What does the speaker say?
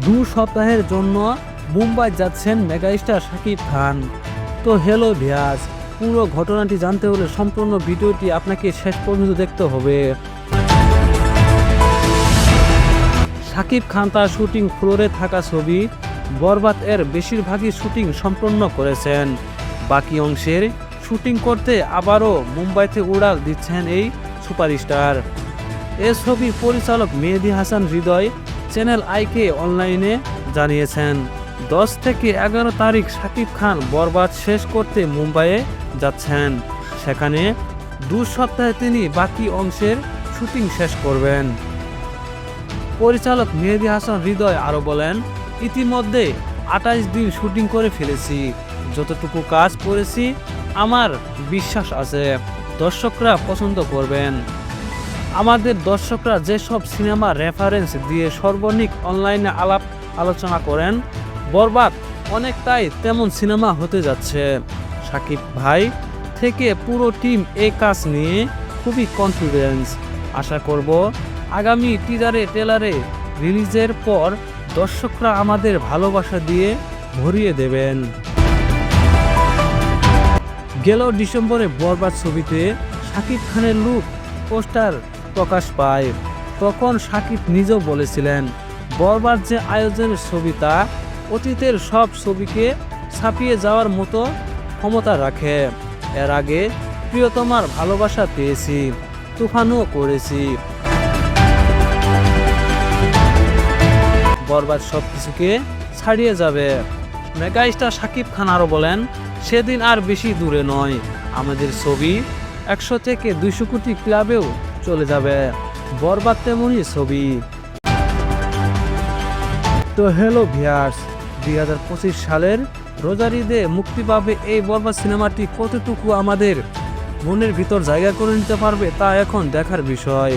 2 সপ্তাহের জন্য মুম্বাই যাচ্ছেন মেগাস্টার শাকিব খান। তো হ্যালো ভিউয়ার্স, পুরো ঘটনাটি জানতে হলে সম্পূর্ণ ভিডিওটি আপনাকে শেষ পর্যন্ত দেখতে হবে। শাকিব খান তার শুটিং ফ্লোরে থাকা ছবি বরবাদ এর বেশিরভাগই শুটিং সম্পন্ন করেছেন। বাকি অংশের শুটিং করতে আবারও মুম্বাইতে উড়াল দিচ্ছেন এই সুপারস্টার। এ ছবির পরিচালক মেহেদী হাসান হৃদয় চ্যানেল আইকে অনলাইনে জানিয়েছেন, 10 থেকে 11 তারিখ শাকিব খান বরবাদ শেষ করতে মুম্বাইয়ে যাচ্ছেন। সেখানে 2 সপ্তাহে তিনি বাকি অংশের শুটিং শেষ করবেন। পরিচালক মেহেদী হাসান হৃদয় আরও বলেন, ইতিমধ্যে 28 দিন শুটিং করে ফেলেছি। যতটুকু কাজ করেছি আমার বিশ্বাস আছে দর্শকরা পছন্দ করবেন। আমাদের দর্শকরা যেসব সিনেমা রেফারেন্স দিয়ে সর্বনিক অনলাইনে আলোচনা করেন, বরবাদ অনেকটাই তেমন সিনেমা হতে যাচ্ছে। শাকিব ভাই থেকে পুরো টিম এই কাজ নিয়ে খুবই কনফিডেন্স। আশা করব আগামী টিজারে ট্রেলারে রিলিজের পর দর্শকরা আমাদের ভালোবাসা দিয়ে ভরিয়ে দেবেন। গেল ডিসেম্বরে বরবাদ ছবিতে শাকিব খানের লুক পোস্টার প্রকাশ পায়। তখন শাকিব নিজেও বলেছিলেন, বরবাদ যে আয়োজনের ছবি তা অতীতের সব ছবিকে ছাপিয়ে যাওয়ার মতো ক্ষমতা রাখে। এর আগে প্রিয়তমার ভালোবাসা পেয়েছি, তুফানও করেছি। বরবাদ সব কিছুকে ছাড়িয়ে যাবে। মেগাস্টার শাকিব খান আরও বলেন, সেদিন আর বেশি দূরে নয়, আমাদের ছবি 100 থেকে 200 কোটি ক্লাবেও চলে যাবে। বরবাদ তেমনই ছবি। তো হ্যালো ভিউয়ার্স, 2025 সালের রোজার ঈদে মুক্তি পাবে এই বরবাদ সিনেমাটি কতটুকু আমাদের মনের ভিতর জায়গা করে নিতে পারবে তা এখন দেখার বিষয়।